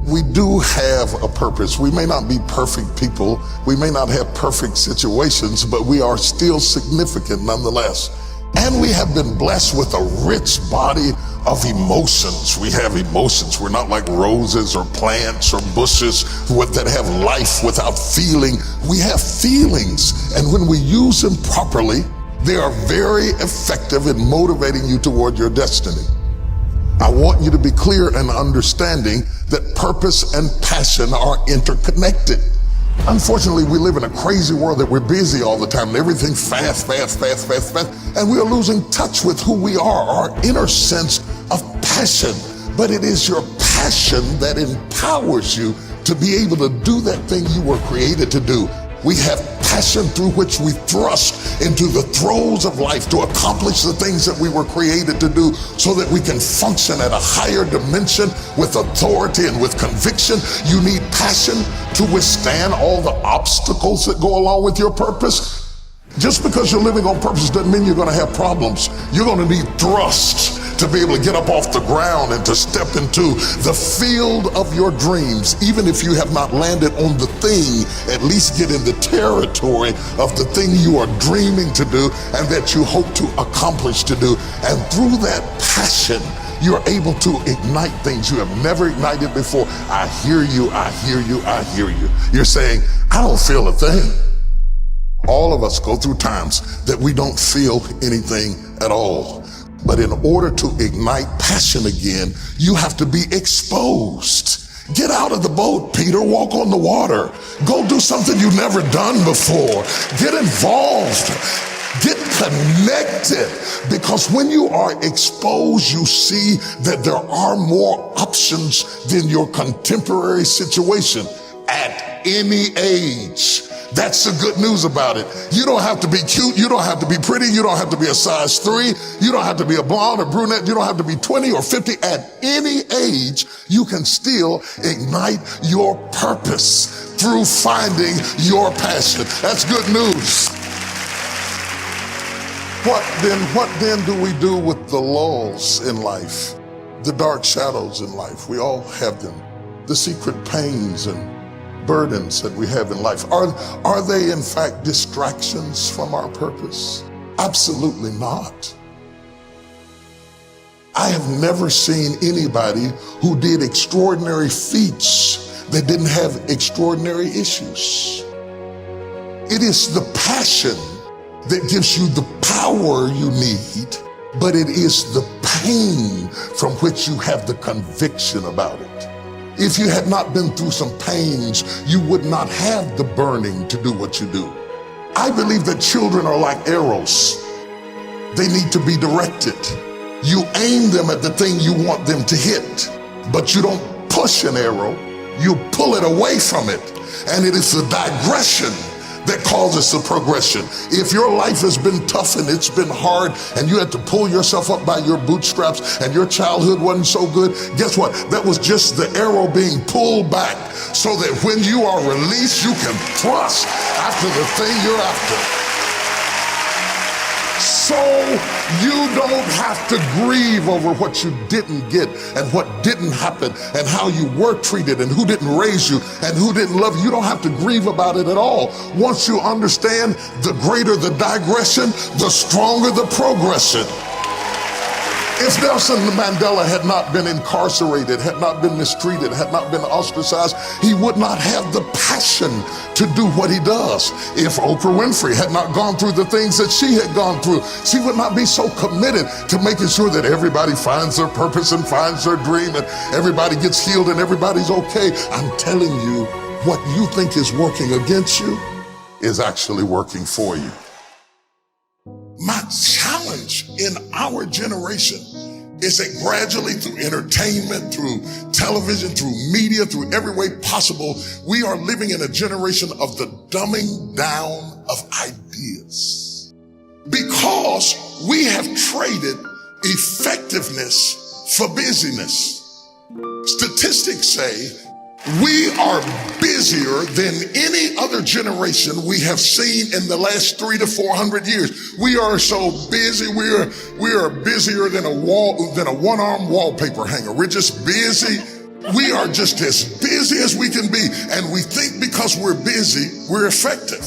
We do have a purpose. We may not be perfect people. We may not have perfect situations, but we are still significant nonetheless. And we have been blessed with a rich body of emotions. We have emotions. We're not like roses or plants or bushes that have life without feeling. We have feelings, and when we use them properly, they are very effective in motivating you toward your destiny. I want you to be clear and understanding that purpose and passion are interconnected. Unfortunately, we live in a crazy world that we're busy all the time and everything fast, and we are losing touch with who we are, our inner sense of passion. But it is your passion that empowers you to be able to do that thing you were created to do. We have passion through which we thrust into the throes of life to accomplish the things that we were created to do so that we can function at a higher dimension with authority and with conviction. You need passion to withstand all the obstacles that go along with your purpose. Just because you're living on purpose doesn't mean you're going to have problems. You're going to need thrust to be able to get up off the ground and to step into the field of your dreams. Even if you have not landed on the thing, at least get in the territory of the thing you are dreaming to do and that you hope to accomplish to do. And through that passion, you're able to ignite things you have never ignited before. I hear you, I hear you, I hear you. You're saying, I don't feel a thing. All of us go through times that we don't feel anything at all. But in order to ignite passion again, you have to be exposed. Get out of the boat, Peter. Walk on the water. Go do something you've never done before. Get involved. Get connected. Because when you are exposed, you see that there are more options than your contemporary situation at any age. That's the good news about it. You don't have to be cute. You don't have to be pretty. You don't have to be a size 3. You don't have to be a blonde or brunette. You don't have to be 20 or 50. At any age, you can still ignite your purpose through finding your passion. That's good news. What then do we do with the lulls in life? The dark shadows in life. We all have them. The secret pains and burdens that we have in life. Are they in fact distractions from our purpose? Absolutely not. I have never seen anybody who did extraordinary feats that didn't have extraordinary issues. It is the passion that gives you the power you need, but it is the pain from which you have the conviction about it. If you had not been through some pains, you would not have the burning to do what you do. I believe that children are like arrows. They need to be directed. You aim them at the thing you want them to hit, but you don't push an arrow, you pull it away from it. And it is the digression that causes the progression. If your life has been tough and it's been hard and you had to pull yourself up by your bootstraps and your childhood wasn't so good, guess what? That was just the arrow being pulled back so that when you are released, you can thrust after the thing you're after. So you don't have to grieve over what you didn't get and what didn't happen and how you were treated and who didn't raise you and who didn't love you. You don't have to grieve about it at all. Once you understand, the greater the digression, the stronger the progression. If Nelson Mandela had not been incarcerated, had not been mistreated, had not been ostracized, he would not have the passion to do what he does. If Oprah Winfrey had not gone through the things that she had gone through, she would not be so committed to making sure that everybody finds their purpose and finds their dream and everybody gets healed and everybody's okay. I'm telling you, what you think is working against you is actually working for you. My challenge in our generation is that gradually through entertainment, through television, through media, through every way possible, we are living in a generation of the dumbing down of ideas. Because we have traded effectiveness for busyness. Statistics say we are busier than any other generation we have seen in the last 300 to 400 years. We are so busy. We are busier than a one-arm wallpaper hanger. We're just busy. We are just as busy as we can be, and we think because we're busy, we're effective.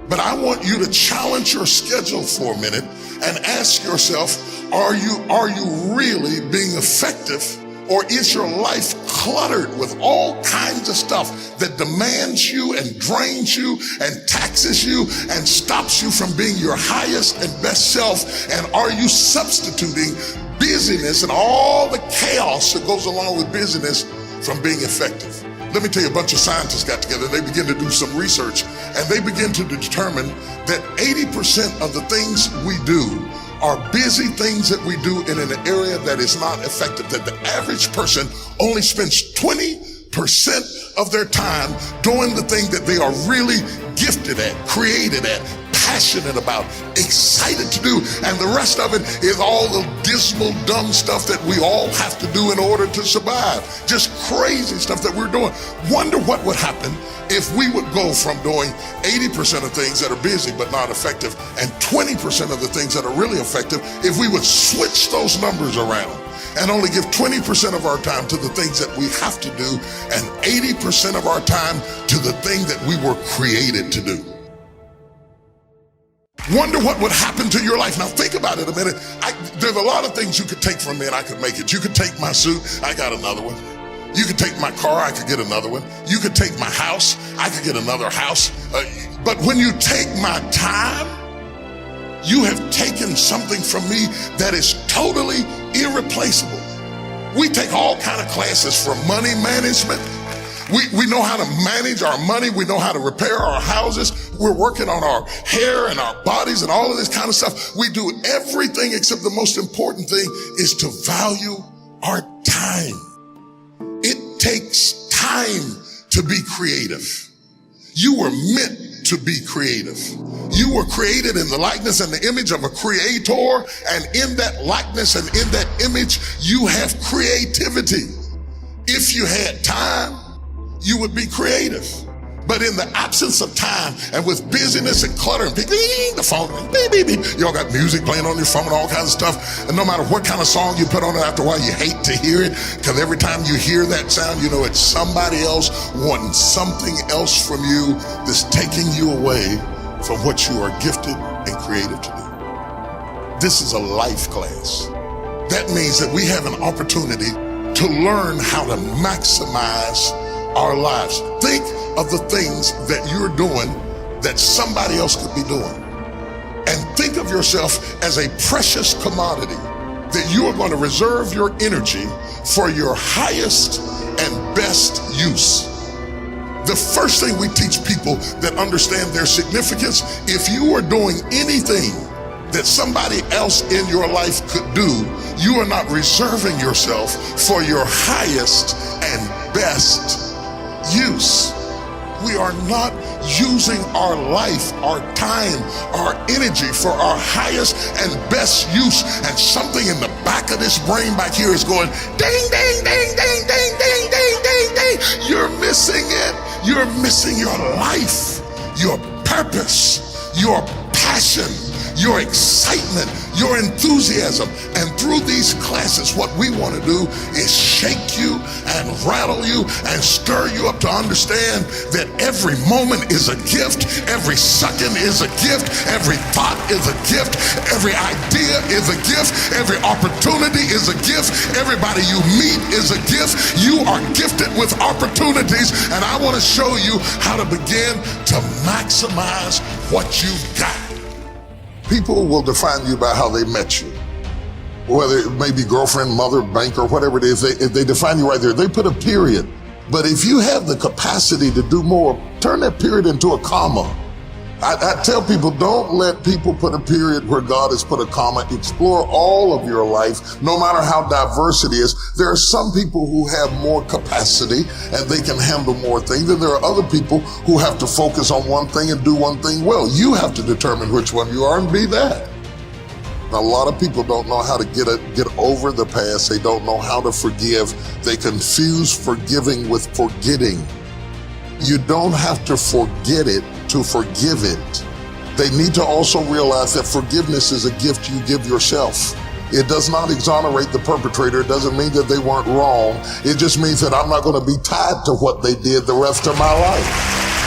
But I want you to challenge your schedule for a minute and ask yourself, are you really being effective? Or is your life cluttered with all kinds of stuff that demands you and drains you and taxes you and stops you from being your highest and best self? And are you substituting busyness and all the chaos that goes along with busyness from being effective? Let me tell you, a bunch of scientists got together, they began to do some research, and they begin to determine that 80% of the things we do are busy things that we do in an area that is not effective, that the average person only spends 20% of their time doing the thing that they are really gifted at, created at, passionate about, excited to do, and the rest of it is all the dismal, dumb stuff that we all have to do in order to survive. Just crazy stuff that we're doing. Wonder what would happen if we would go from doing 80% of things that are busy but not effective and 20% of the things that are really effective if we would switch those numbers around and only give 20% of our time to the things that we have to do and 80% of our time to the thing that we were created to do. Wonder what would happen to your life. Now think about it a minute. There's a lot of things you could take from me and I could make it. You could take my suit, I got another one. You could take my car, I could get another one. You could take my house, I could get another house. But when you take my time, you have taken something from me that is totally irreplaceable. We take all kind of classes for money management. We know how to manage our money. We know how to repair our houses. We're working on our hair and our bodies and all of this kind of stuff. We do everything except the most important thing is to value our time. It takes time to be creative. You were meant to be creative. You were created in the likeness and the image of a creator, and in that likeness and in that image, you have creativity. If you had time, you would be creative. But in the absence of time and with busyness and clutter and the phone, you all got music playing on your phone and all kinds of stuff. And no matter what kind of song you put on it, after a while you hate to hear it, because every time you hear that sound, you know it's somebody else wanting something else from you that's taking you away from what you are gifted and created to do. This is a life class. That means that we have an opportunity to learn how to maximize our lives. Think of the things that you're doing that somebody else could be doing. And think of yourself as a precious commodity that you are going to reserve your energy for your highest and best use. The first thing we teach people that understand their significance, if you are doing anything that somebody else in your life could do, you are not reserving yourself for your highest and best use. We are not using our life, our time, our energy for our highest and best use. And something in the back of this brain back here is going ding, ding, ding, ding, ding, ding, ding, ding, ding. You're missing it. You're missing your life, your purpose, your passion, your excitement, your enthusiasm. And through these classes, what we want to do is shake you and rattle you and stir you up to understand that every moment is a gift, every second is a gift, every thought is a gift, every idea is a gift, every opportunity is a gift, everybody you meet is a gift. You are gifted with opportunities, and I want to show you how to begin to maximize what you've got. People will define you by how they met you. Whether it may be girlfriend, mother, banker, whatever it is, if they define you right there, they put a period. But if you have the capacity to do more, turn that period into a comma. I tell people, don't let people put a period where God has put a comma. Explore all of your life, no matter how diverse it is. There are some people who have more capacity and they can handle more things, and there are other people who have to focus on one thing and do one thing well. You have to determine which one you are and be that. Now, a lot of people don't know how to get over the past. They don't know how to forgive. They confuse forgiving with forgetting. You don't have to forget it to forgive it. They need to also realize that forgiveness is a gift you give yourself. It does not exonerate the perpetrator. It doesn't mean that they weren't wrong. It just means that I'm not going to be tied to what they did the rest of my life.